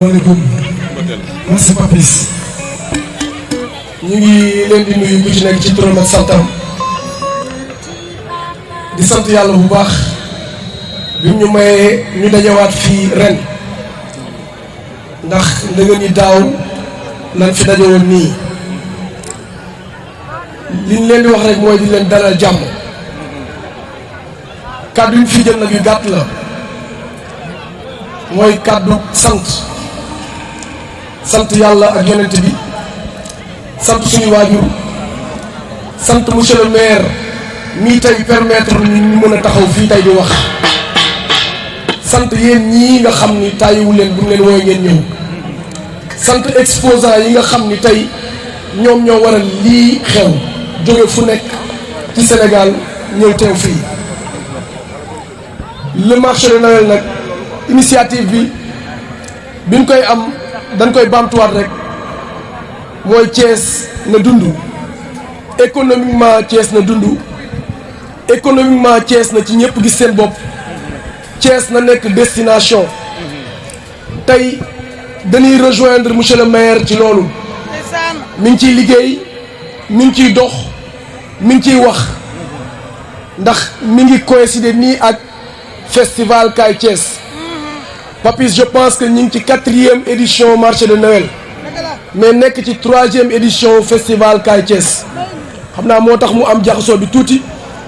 maaleykum merci Papis ñu ngi leen di nuyu ku ci nekk ci turam ak santam di sant yàlla bu baax bi ñu mayee ñu dajawaat fii ren ndax ndëgën ñi daaw lan fi dajewoon nii li ñu leen di wax rek mooy di leen dalal jàmm kàddu yi fi jël nag yu gàtt la mooy kàddu sant yàlla ak yonent bi sant suñu waajur sant monsieur le maire mii tey permettre ñu mën a taxaw fii tey di wax sant yéen ñii nga xam ni tàyyiwu leen bu ñu leen wooy ngeen ñëw sant exposants yi nga xam ni tey ñoom ñoo waral lii xew jóge fu nekk ci Sénégal ñëw teew fii le marché de Noël nag initiative bi biñ koy am dañ koy bamtuwaat rek mooy Thiès na dund économiquement Thiès na dund économiquement Thiès na ci ñëpp gis seen bopp Thiès na nekk destination tey dañuy rejoindre monsieur le maire ci loolu mi ngi ciy liggéey mi ngi ciy dox mi ngi ciy wax ndax mi ngi coïncider nii ak festival Kaay Thiès Papis je pense que ñu ngi ci 4e édition marché de Noël mais nekk ci 3e édition festival Kaay Thiès xam naa moo tax mu am jaxasoo bi tuuti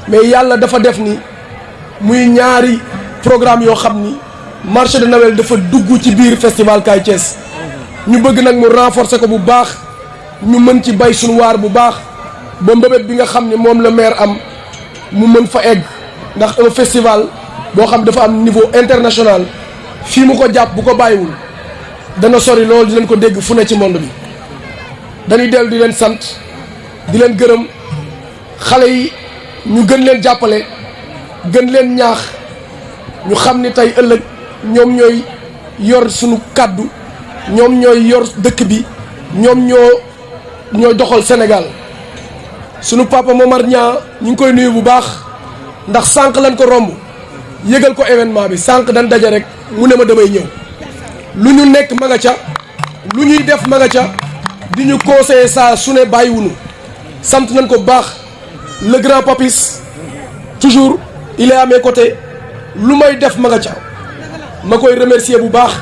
mais yàlla dafa def ni muy ñaari programme yoo xam ni marché de Noël dafa dugg ci biir festival Kaay Thiès ñu bëgg nag mu renforcer ko bu baax ñu mën ci bay suñu waar bu baax ba mbébét bi nga xam ni moom la maire am mu mën fa egg ndax un festival boo xam dafa am niveau international fii mu ko jàpp bu ko bàyyiwul dana sori loolu di leen ko dégg fu ne ci monde bi dañuy dellu di leen sant di leen gërëm xale yi ñu gën leen jàppale gën leen ñaax ñu xam ni tey ëllëg ñoom ñooy yor suñu kàddu ñoom ñooy yor dëkk bi ñoom ñooy doxal Sénégal sunu papa Momar Niang ñu ngi koy nuyu bu baax ndax sànq lañ ko romb yëgal ko événement bi sànq dañ daje rek mu ne ma damay ñëw lu ñu nekk ma nga ca lu ñuy def ma nga ca di ñu conseiller saa su ne bàyyiwunu sant nañ ko bu baax le grand Papis toujours il est à mes côtés lu may def ma nga ca ma koy remercier bu baax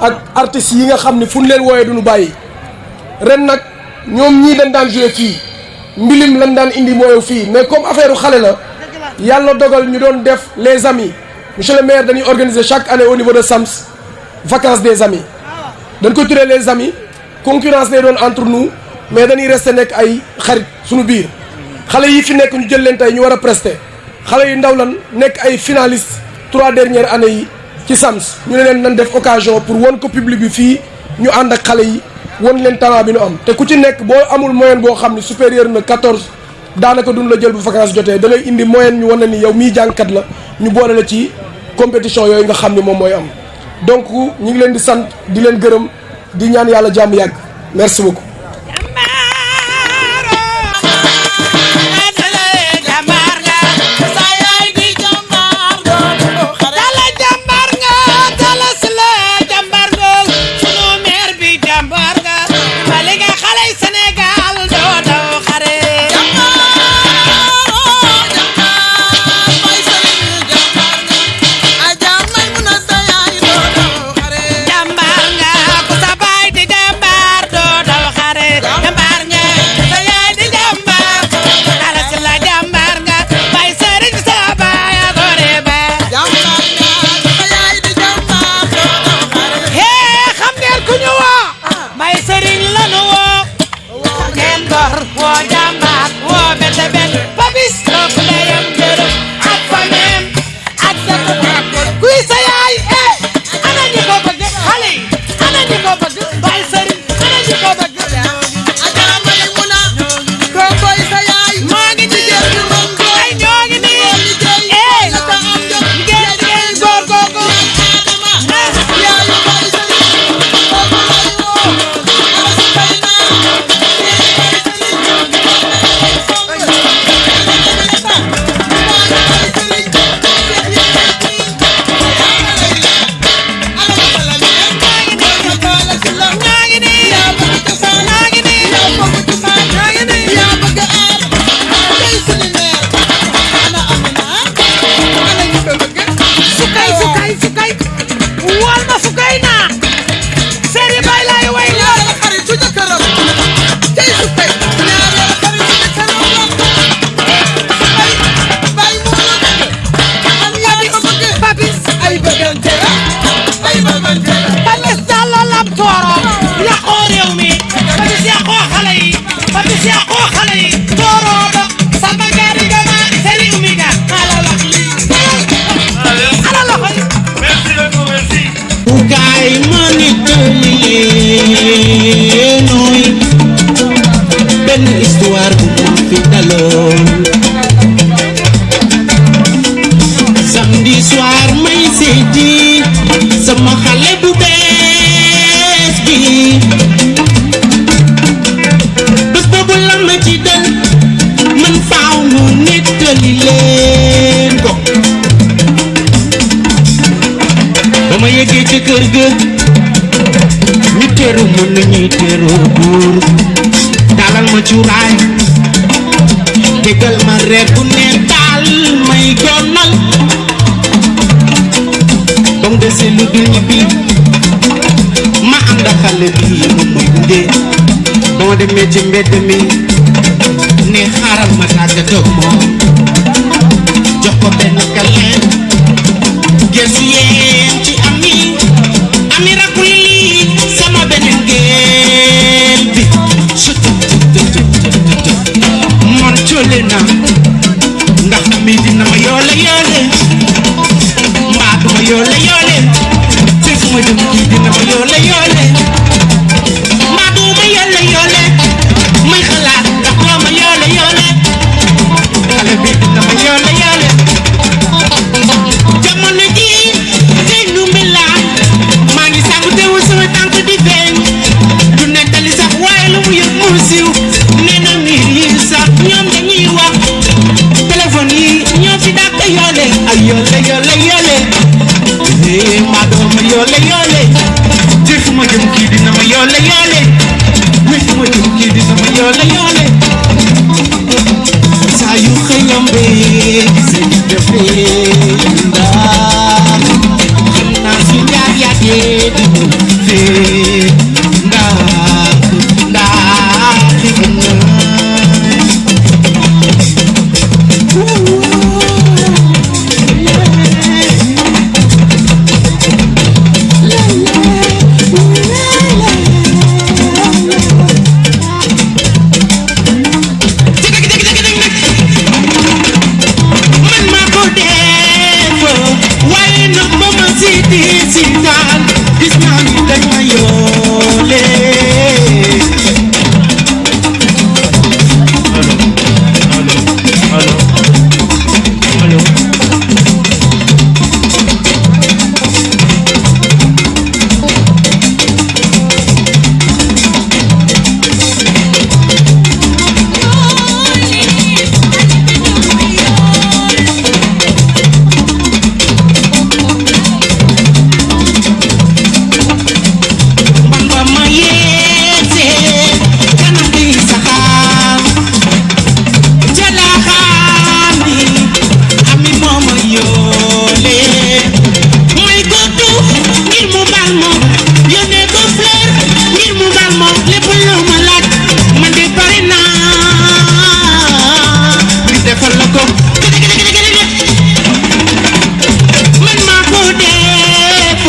ak artistes yi nga xam ne fu ñu leen wooyee duñu bàyyi ren nag ñoom ñii dañ daan joué fii mbilim lañ daan indi mooy fii mais comme affaire xale la yàlla dogal ñu doon def les amis monsieur le maire dañuy organiser chaque année au niveau de SAMS vacances des amis dañ ko tuddee les amis concurrence lay doon entre nous mais dañuy resté nekk ay xarit suñu biir xale yi fi nekk ñu jël leen tey ñu war a prester xale yu ndaw lan nekk ay finalistes 3 dernières années yi ci SAMS ñu ne leen nan def occasion pour won ko public bi fii ñu ànd ak xale yi won leen talent bi ñu am te ku ci nekk boo amul moyenne boo xam ne supérieur na 14 daanaka duñ la jël bu vacances jotee da ngay indi moyenne ñu wan na ni yow mii jàngkat la ñu boole la ci compétition yooyu nga xam ni moom mooy am donc ñu ngi leen di sant di leen gërëm di ñaan yàlla jàmm yàgg merci beaucoup. Jambar nga ku sa baay di jambar doo daw xare wal ma Sukayna seri bay lay way la xarit su jëkkëram tey su tey ñaareel xarit su jëkkëram bay mu la bëgg Papis ay bëggante Papis Diallo lam tooro yàqoo réew mi Papis yàqoo xale yi Papis yàqoo xale yi tooro ba sama gaari gama seri umi ga ala wax li ala loxo yi Merci beaucoup, merci. Ukay manitoy benn histoire bu ma fi daloon samedi soir may seeti sama xale bu bees bi bés boobu la ma ci dal man faaw mu nettali leen ko ba ma yeggee ca kër ga ñu teeru mën nañuy teeroo buur dalal ma cuuraay tegal ma reer bu ne daal may gonal ba mu desee lu dul ñibbi ma ànd ak xale bi moom mooy gunge ba ma demee ci mbedd mi ne xaaral ma tàggatoo moom jox ko benn kaleen gëstu yéen ci ami rakku lii sama beneen géel bi man coole na ndax ami dina ma yoole mbaa du ma yoole te fu ma jëm kii dina ma yoole mbaa du ma yoole may xalaat ndax doo ma yoole xale bi dina ma yoole jamono ji tey nu melaat maa ngi sàngu teewul sama tànk di feeñ du nettali sax waaye lu mu yëg mu siiw nee na miir yi sax ñoom dañuy wax téléphone yi ñoo fi dàq yoole ay yoole maa doon ma yoole te fu ma jëm kii dina ma yoole mais fu ma jëm kii dina ma yoole saa yu xëyam bee gisee ñu defee ndax xam naa su jaar yàggee di mu fee ndax xëy na man maa ko def waaye nag ba ma si daal gis naa ni dañ ma yoole Allô. man ba ma yeesee kanam gi saxaar jalaaxaan bi ami moo ma yoole may gottu ngir mu baal moom yónnee ko fleur ngir mu baal moom lépp lu ma laaj man de pare naa di defal la ko man maa ko def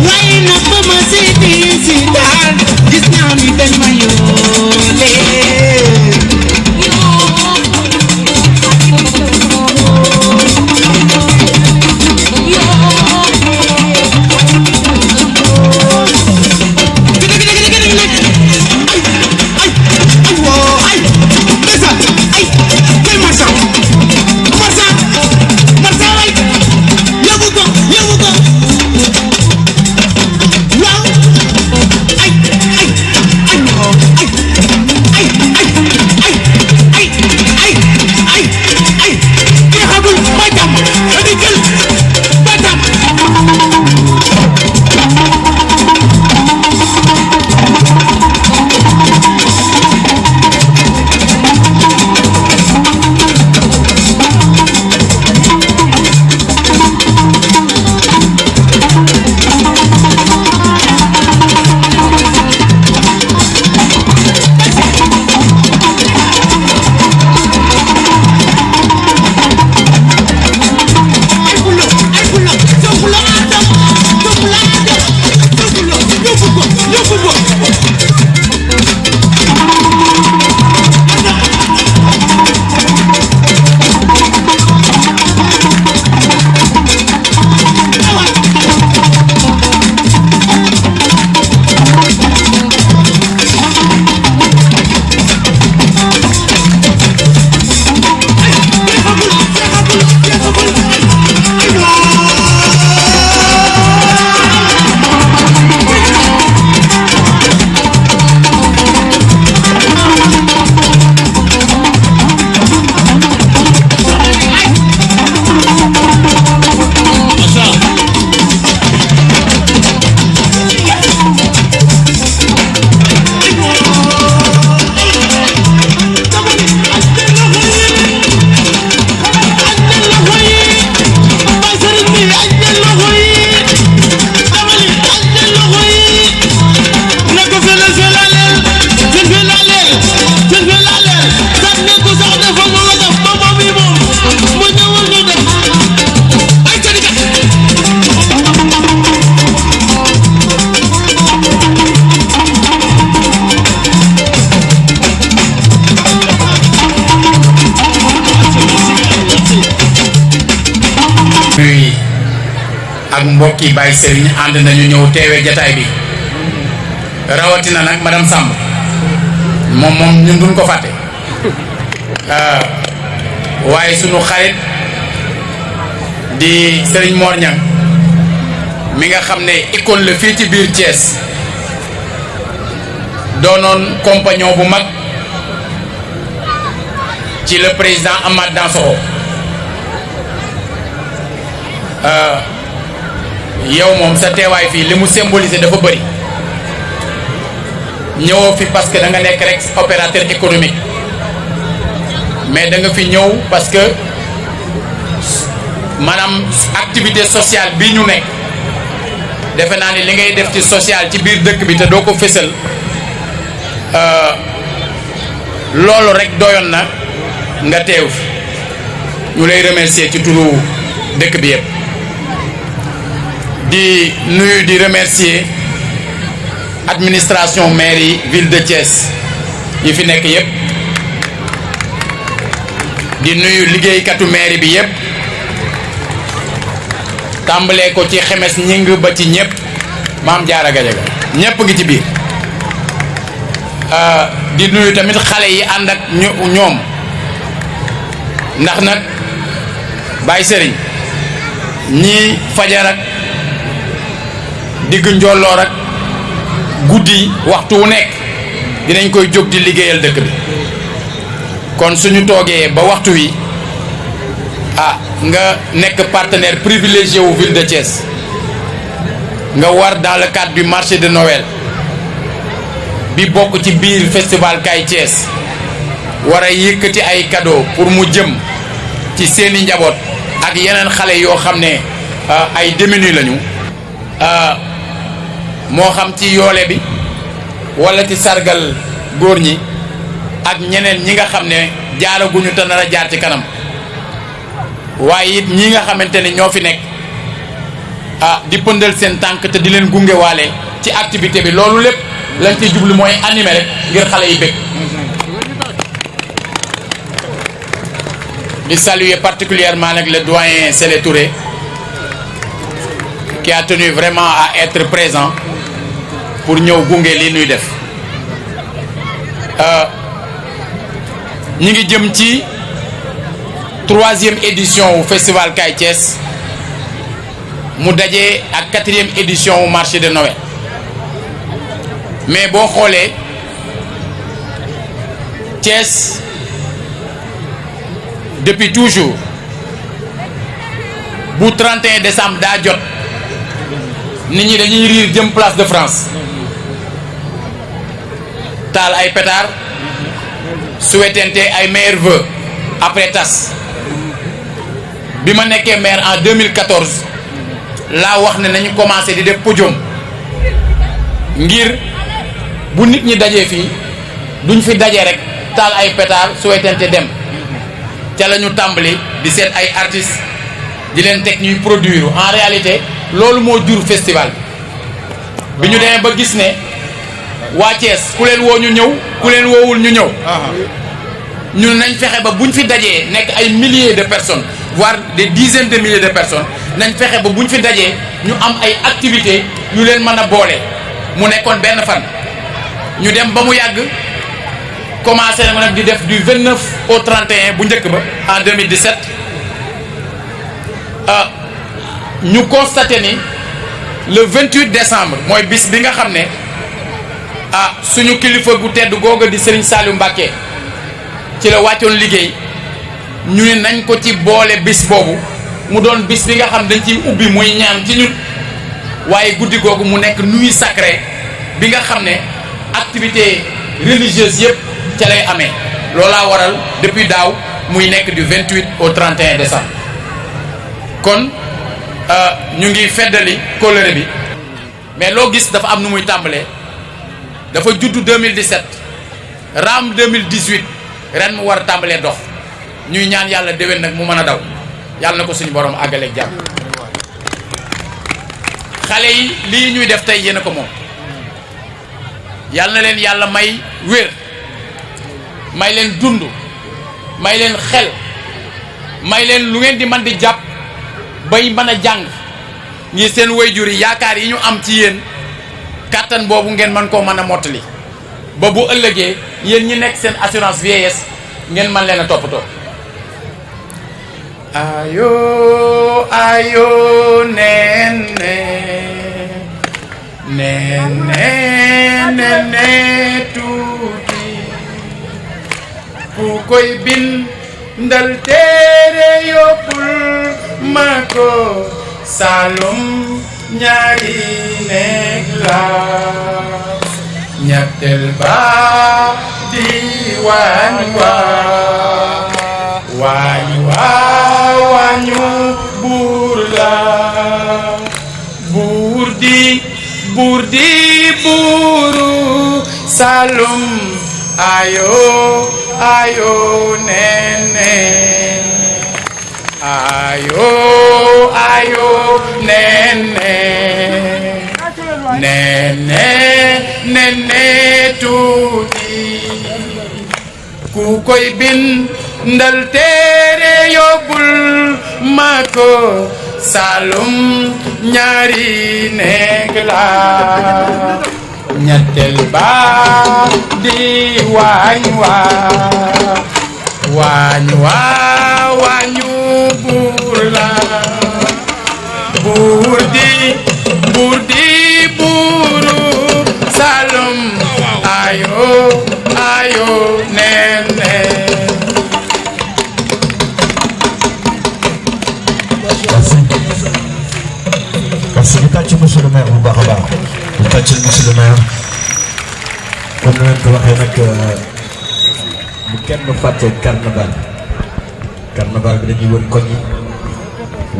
waaye nag ba ma seeti si daal gis naa ni dañ ma yoole mbokki Baye Serigne ànd nañu ñëw teewee jataay bi rawatina nag madame Samb moom ñun duñ ko fàtte waaye sunu xarit di Serigne Mor Niang mi nga xam ne icône la fii ci biir Thiès doonoon compagnon bu mag ci le président Amath Dansokho yow moom sa teewaay fii li mu symboliser dafa bëri ñëwoo fi parce que da nga nekk rek opérateur économique mais da nga fi ñëw parce que maanaam activité sociale bi ñu nekk defe naa ni li ngay def ci social ci biir dëkk bi te doo ko fësal loolu rek doyoon na nga teew fi ñu lay remercier ci turu dëkk bi yëpp di nuyu di remercier administration mairie ville de Thiès yi fi nekk yëpp di nuyu liggéeykatu mairie bi yëpp tàmbalee ko ci xemes ñing ba ci ñëpp Maam Jaara Gajaga ñëpp ngi ci biir di nuyu tamit xale yi ànd ak ñoom ndax nag Baye Serigne ñii fajar ak digg njolloor ak guddi waxtu wu nekk dinañ koy jóg di liggéeyal dëkk bi kon suñu toogee ba waxtu wi nga nekk partenaire privilégié wu ville de Thiès nga war dans le cadre du marché de Noël bi bokk ci biir festival Kaay Thiès war a yëkkati ay cadeau pour mu jëm ci seeni njaboot ak yeneen xale yoo xam ne ay démunis lañu moo xam ci yoole bi wala ci sargal góor ñi ak ñeneen ñi nga xam ne jaaraguñu te nar a jaar ci kanam waaye it ñi nga xamante ne ñoo fi nekk di pëndal seen tànk te di leen gunge waale ci activité bi loolu lépp lañ ci jublu mooy animé rek ngir xale yi bëgg. di saluer particulièrement nag le doyen Sélé Touré qui a tenu vraiment à être présent pour ñëw gunge li nuy def ñi ngi jëm ci 3e édition au festival Kaay Thiès mu daje ak 4e édition au marché de Noël mais boo xoolee Thiès depuis toujours bu 31 décembre daa jot nit ñi dañuy riir jëm place de France taal ay pétard souhaitante ay meilleurs vœux après tas bi ma nekkee maire en 2014 laa wax ne nañu commencé di def podium ngir bu nit ñi dajee fii duñ fi dajee rek taal ay pétard souhaitante dem ca la ñu tàmbali di seet ay artistes di leen teg ñuy produire en réalité loolu moo jur festival bi ñu demee ba gis ne waa Thiès ku leen woo ñu ñëw ku leen woowul ñu ñëw ñun nañ fexe ba buñ fi dajee nekk ay milliers de personnes voire des dizaines de milliers de personnes nañ fexe ba buñ fi dajee ñu am ay activités yu leen mën a boole mu nekkoon benn fan ñu dem ba mu yàgg commencé na nag di def du 29 au 31 bu njëkk ba en 2017 ñu constaté ni le 28 décembre mooy bis bi nga xam ne suñu kilifa gu tedd googa di Serigne Saliou Mbacké ci la wàccoon liggéey ñu ne nañ ko ci boole bis boobu mu doon bis bi nga xam dañ ciy ubbi muy ñaan ci ñun waaye guddi googu mu nekk nuit sacrée bi nga xam ne activité religieuse yëpp ca lay amee loolaa waral depuis daaw muy nekk du 28 au 31 décembre kon ñu ngi feddali kóllëre bi mais loo gis dafa am nu muy tàmbalee dafa juddu 2017 raam 2018 ren mu war a tàmbalee dox ñuy ñaan yàlla déwén nag mu mën a daw yàlla na ko suñu borom àggaleeg jàmm xale yi lii ñuy def tey yéen a ko moom yàlla na leen yàlla may wér may leen dund may leen xel may leen lu ngeen di mën di jàpp bay mën a jàng ngir seen waajur yi yaakaar yi ñu am ci yéen kàttan boobu ngeen mën koo mën a mottali ba bu ëllëgee yéen ñi nekk seen assurance vieillesse ngeen mën leen a toppatoo. ayo ayo nene nene nene tuuti ku koy bindal téere yóbbul ma ko Saalum ñaari nekk la ñetteel ba di waañu buur la buur di buuru Saalum ayo ayo nene ayo ayo nene nene nene tuuti ku koy bindal téere yóbbul ma ko Saalum ñaari nekk la ñetteel ba di waañu buur la buur di buuru Saalum ayo ayo nene. Merci ñu tàcc monsieur le maire bu baax a baax ñu tàccal monsieur le maire comme ni leen ko waxee nag bu kenn fàtte carnaval bi dañuy wër koñ yi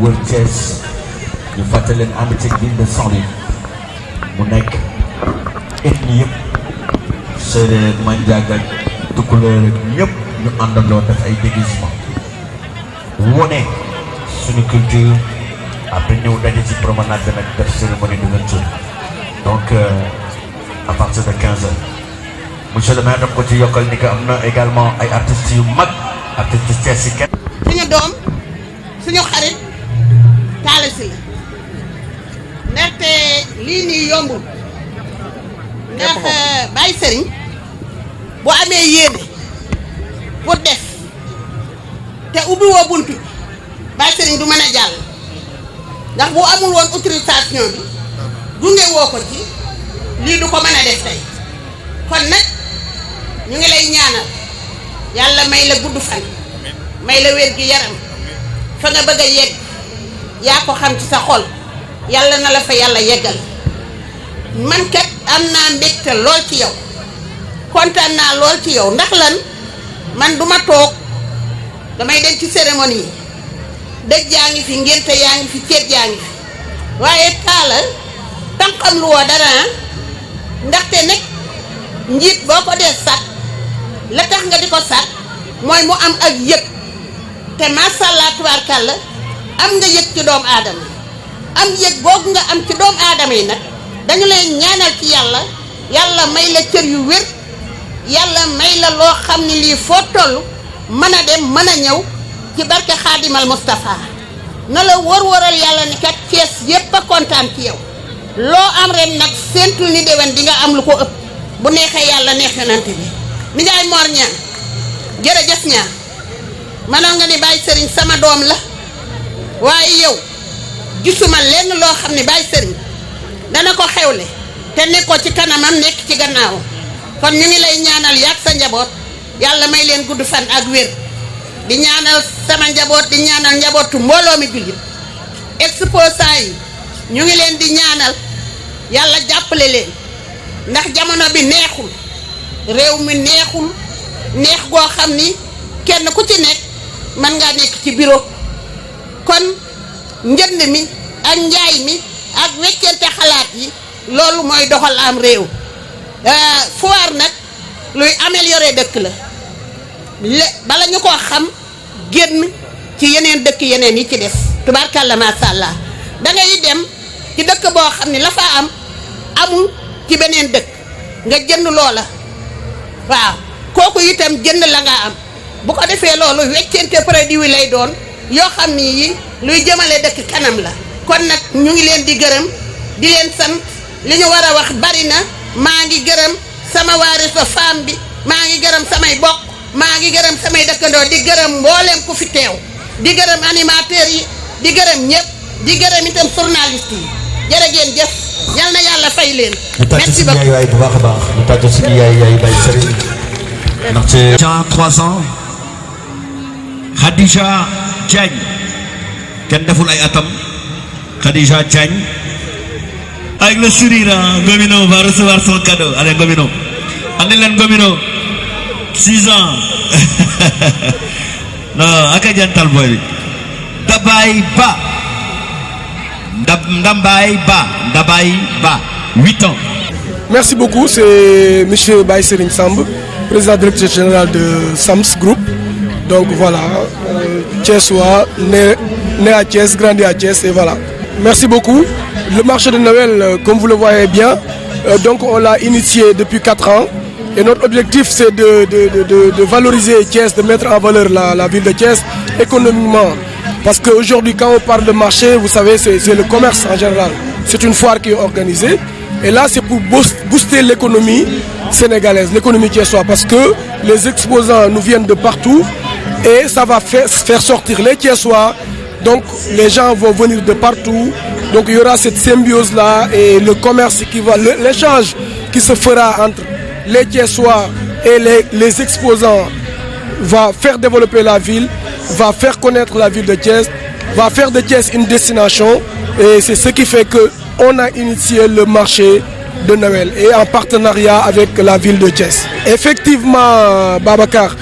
wër Thiès ñu fàtte leen ànd ci ville de Saint-Louis mu nekk ethnie yëpp séeréer manjaaga tukulóor ñëpp ñu àndandoo def ay déguisement wone suñu culture après ñëw daje ci promenade bi nag def cérémonie d'ouverture donc à partir de 15h monsieur le maire daf ko ci yokkal ni que am na également ay artistes yu mag artistes Thiès yi kenn. suñu doom suñu xarit Talla Sylla ndaxte lii nii yombul ndax Baye Serigne bu amee yéene pour def te ubbi woo buntu Baye Serigne du mën a jàll ndax bu amul woon autorisation bi gunge woo ko ci lii du ko mën a def tey kon nag ñu ngi lay ñaanal yàlla may la gudd fan may la wér gi yaram fa nga bëgg a yegg yaa ko xam ci sa xol yàlla na la fa yàlla yeggal man kat am naa mbégte lool ci yow kontaan naa lool ci yow ndax lan man duma toog damay dem ci cérémonie yi dëj yaa ngi fi ngénte yaa ngi fi ceet yaa ngi fi waaye Talla tànqam lu woo dara ndaxte nag njiit boo ko dee sat la tax nga di ko sat mooy mu am ak yëg te masàllaa tubaarkàlla am nga yëg ci doomu aadama am yëg boobu nga am ci doomu aadama yi nag dañu leen ñaanal ci yàlla yàlla may la cër yu wér yàlla may la loo xam ne lii foo toll mën a dem mën a ñëw ci barke Xaadimal Moustapha na la wër-wëral yàlla ni kat Thiès yépp a kontaan ci yow loo am ren nag séentul ni déwén di nga am lu ko ëpp bu neexee yàlla neex yonante bi mi Njaay Mor ñaan jërëjëf ñaan mënoon nga ni Baye Serigne sama doom la waaye yow gisuma lenn loo xam ne Baye Serigne dana ko xewle te nekk ko ci kanamam nekk ci gannaawam kon ñu ngi lay ñaanal yàgg sa njaboot yàlla may leen gudd fan ak wér di ñaanal sama njaboot di ñaanal njabootu mbooloo mi jullit exposants yi ñu ngi leen di ñaanal yàlla jàppale leen ndax jamono bi neexul réew mi neexul neex goo xam ni kenn ku ci nekk mën ngaa nekk ci bureau kon njënd mi ak njaay mi ak weccante xalaat yi loolu mooy doxal am réew foire nag luy améliorer dëkk la bala ñu ko xam génn ci yeneen dëkk yeneen yi ci des tubaarkàlla macha allah da ngay dem ci dëkk boo xam ne la fa am amul ci beneen dëkk nga jënd loola waaw kooku itam jënd la nga am bu ko defee loolu weccente produit wi lay doon yoo xam ni yi luy jëmale dëkk kanam la kon nag ñu ngi leen di gërëm di leen sant li ñu war a wax bari na maa ngi gërëm sama waariso femme bi maa ngi gërëm samay bokk maa ngi gërëm samay dëkkandoo di gërëm mboolem ku fi teew di gërëm animateurs yi di gërëm ñëpp di gërëm itam journaliste yi jërë ngeen jëf yal na yàlla fay leen. merci beaucoup ñu tàcc suñu yaay bu baax a baax ñu tàcc suñu yaay Baye Serigne ndaxte. 3 ans Khadija Diagne kenn deful ay atam Khadija Diagne avec le sourire Ngomino va recevoir son cadeau allez Ngomino andi leen Ngomino 6 ans non aka jantal boy bi Dabay Ba Ndambay Ba 8 ans. Merci beaucoup, c'est M. Baye Serigne Samb, président directeur général de Sams Group. Donc voilà, Thiessois, né à Thiès, grandi à Thiès et voilà. Merci beaucoup. Le marché de Noël, comme vous le voyez bien, donc on l'a initié depuis 4 ans. Et notre objectif c'est de valoriser Thiès, de mettre en valeur la ville de Thiès économiquement. Parce qu'aujourd'hui quand on parle de marché, vous savez, c'est le commerce en général. C'est une foire qui est organisée. Et là c'est pour booster l'économie sénégalaise, l'économie thiessoise. Parce que les exposants nous viennent de partout. Et ça va faire sortir les Thiessois. Donc les gens vont venir de partout. Donc il y aura cette symbiose-là et le commerce qui va, l'échange qui se fera entre les Thiessois et les exposants va faire développer la ville, va faire connaître la ville de Thiès, va faire de Thiès une destination. Et c'est ce qui fait qu'on a initié le marché de Noël et en partenariat avec la ville de Thiès. Effectivement, Babacar,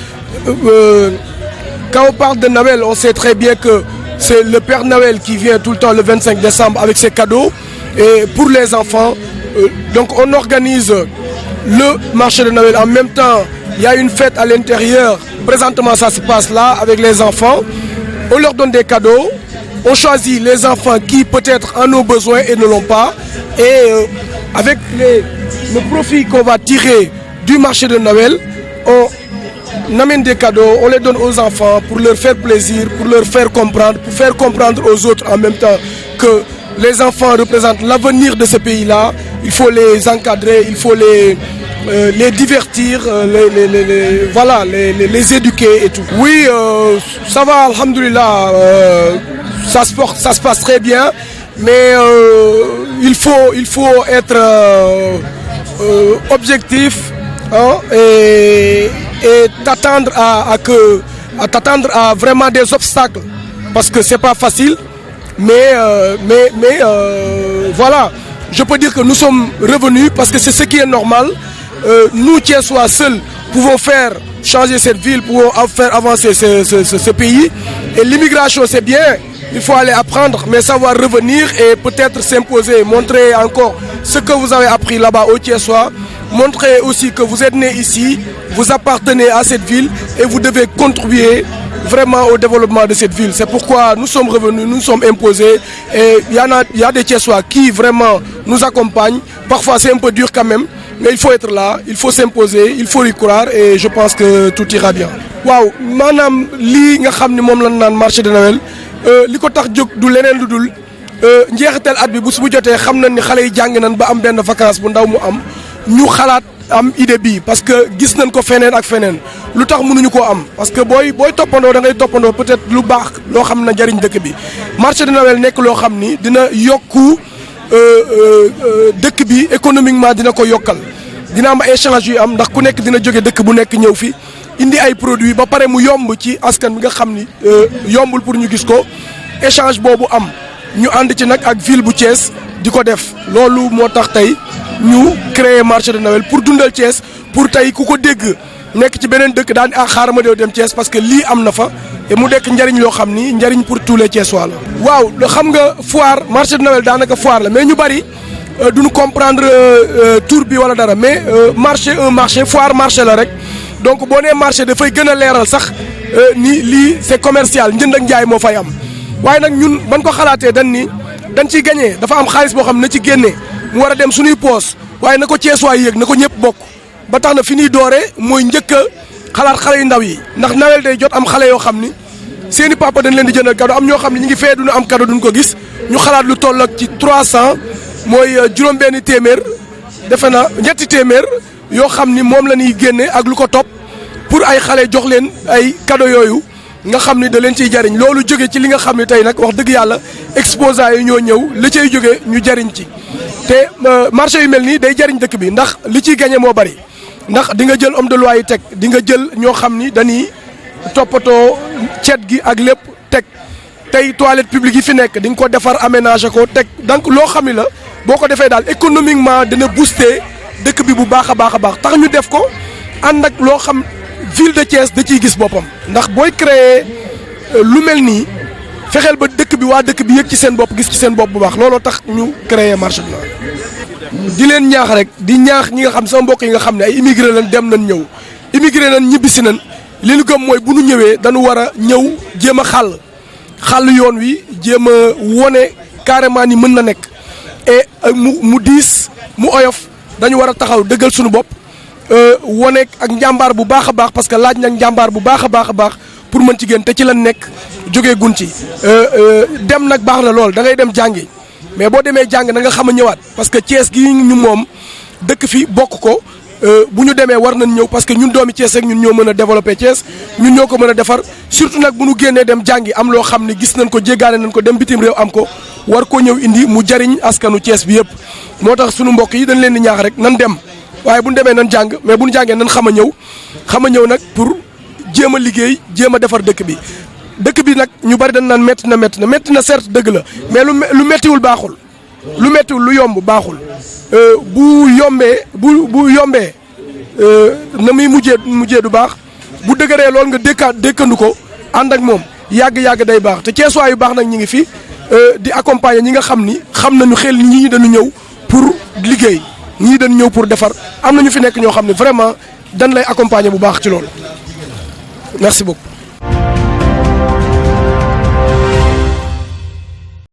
quand on parle de Noël, on sait très bien que c'est le Père Noël qui vient tout le temps le 25 décembre avec ses cadeaux. Et pour les enfants, donc on organise le marché de Noël. En même temps, il y a une fête à l'intérieur. Présentement, ça se passe là avec les enfants. On leur donne des cadeaux. On choisit les enfants qui peut-être en ont besoin et ne l'ont pas. Et avec le profit qu'on va tirer du marché de Noël, on amène des cadeaux, on les donne aux enfants pour leur faire plaisir, pour leur faire comprendre, pour faire comprendre aux autres en même temps que les enfants représentent l'avenir de ce pays-là. Il faut les encadrer, il faut les divertir, voilà, les éduquer et tout. Oui, ça va, alhamdoulilah, ça se passe très bien, mais il faut être objectif hein, et t'attendre à vraiment des obstacles parce que c'est pas facile, mais voilà, je peux dire que nous sommes revenus parce que c'est ce qui est normal. Nous Thiessois seuls pouvons faire changer cette ville, pouvons faire avancer ce pays. Et l'immigration c'est bien, il faut aller apprendre, mais savoir revenir et peut-être s'imposer, montrer encore ce que vous avez appris là-bas au Thiessois, montrer aussi que vous êtes né ici, vous appartenez à cette ville et vous devez contribuer vraiment au développement de cette ville. C'est pourquoi nous sommes revenus, nous sommes imposés et il y a des Thiessois qui vraiment nous accompagnent. Parfois c'est un peu dur quand même, mais il faut être là, il faut s'imposer, il faut y croire et je pense que tout ira bien. Waaw maanaam lii nga xam ni moom lañ naan marché de Noël li ko tax jóg du leneen lu dul njeexital at bi bu su bu jotee xam nañ ni xale yi jàng nañ ba am benn vacance bu ndaw mu am ñu xalaat am idée bii parce que gis nañ ko feneen ak feneen lu tax mënuñu koo am parce que booy toppandoo da ngay toppandoo peut-être lu baax loo xam ne njariñ dëkk bi marché de Noël nekk loo xam ni dina yokku dëkk bi économiquement dina ko yokkal dina am échange yu am ndax ku nekk dina jóge dëkk bu nekk ñëw fi indi ay produits ba pare mu yomb ci askan bi nga xam ni yombul pour ñu gis ko échange boobu am ñu ànd ci nag ak ville bu Thiès di ko def loolu moo tax tey ñu créer marché de Noël pour dundal Thiès pour tey ku ko dégg nekk ci beneen dëkk daan xaaral ma dem Thiès parce que lii am na fa et mu nekk njariñ loo xam ni njariñ pour tous les Thiessois la. waaw xam nga foire marché de Noël daanaka foire la mais ñu bari duñu comprendre tour bi wala dara mais marché un marché foire marché la rek. Donc boo nee marché dafay gën a leeral sax ni lii c'est commercial njënd ak njaay moo fay am waaye nag ñun ban ko xalaatee dañ ciy gagné dafa am xaalis boo xam ne na ci génnee mu war a dem suñuy poos waaye na ko Thiessois yëg na ko ñëpp bokk ba tax na fi ñuy dooree mooy njëkk a xalaat xale yu ndaw yi ndax Noël day jot am xale yoo xam ni seeni papa dañ leen di jëndal cadeau am ñoo xam ne ñu ngi fee duñu am cadeau duñ ko gis ñu xalaat lu toll ak ci 300 mooy juróom-benni téeméer defe na ñetti téeméer yoo xam ni moom la ñuy génne ak lu ko topp pour ay xale jox leen ay cadeau yooyu nga xam ni da leen ciy jariñ loolu jóge ci li nga xam ne tey nag wax dëgg yàlla exposants yi ñoo ñëw li cay jóge ñu jariñ ci te marché yu mel nii day jariñ dëkk bi ndax li ciy gañe moo bari ndax di nga jël homme de loi yi teg di nga jël ñoo xam ni dañuy toppatoo cet gi ak lépp teg tey toilette publique yi fi nekk di nga ko defar aménager ko teg donc loo xam ni la boo ko defee daal économiquement dina booster dëkk bi bu baax a baax a baax tax ñu def ko ànd ak loo xam ville de Thiès da ciy gis boppam ndax booy créer lu mel nii fexeel ba dëkk bi waa dëkk bi yëg ci seen bopp gis ci seen bopp bu baax looloo tax ñu créer marché bi di leen ñaax rek di ñaax ñi nga xam sama mbokk yi nga xam ne ay immigré lañ dem nañ ñëw immigré nañ ñibbisi nañ li ñu gëm mooy bu ñu ñëwee dañu war a ñëw jéem a xàll yoon wi jéem a wone carrément ni mën na nekk et mu diis mu oyof dañu war a taxaw dëggal suñu bopp wone ak njàmbaar bu baax a baax parce que laaj nag njàmbaar bu baax a baax a baax pour mën ci génn te ci lan nekk jógee gun ci dem nag baax na lool da ngay dem jàngi mais boo demee jàng na nga xam a ñëwaat parce que Thiès gi ñu moom dëkk fi bokk ko bu ñu demee war nañ ñëw parce que ñun doomi Thiès rek ñun ñoo mën a développer Thiès ñun ñoo ko mën a defar surtout nag bu ñu génnee dem jàngi am loo xam ne gis nañ ko jéggaane nañ ko dem bitim réew am ko war koo ñëw indi mu jariñ askanu Thiès bi yëpp moo tax sunu mbokk yi dañ leen di ñaax rek nan dem waaye bu ñu demee nan jàng mais bu ñu jàngee nan xam a ñëw nag pour jéem a liggéey jéem a defar dëkk bi nag ñu bari dañ naan métti na certes dëgg la mais lu méttiwul baaxul lu méttiwul lu yomb baaxul bu yombee na muy mujjee du baax bu dëgëree lool nga dëkkandu ko ànd ak moom yàgg day baax te Ceesuwaay yu baax nag ñi ngi fi di accompagner ñi nga xam ni xam nañu xel ñii dañu ñëw pour liggéey ñii dañu ñëw pour defar am na ñu fi nekk ñoo xam ne vraiment dañ lay accompagner bu baax ci loolu merci beaucoup.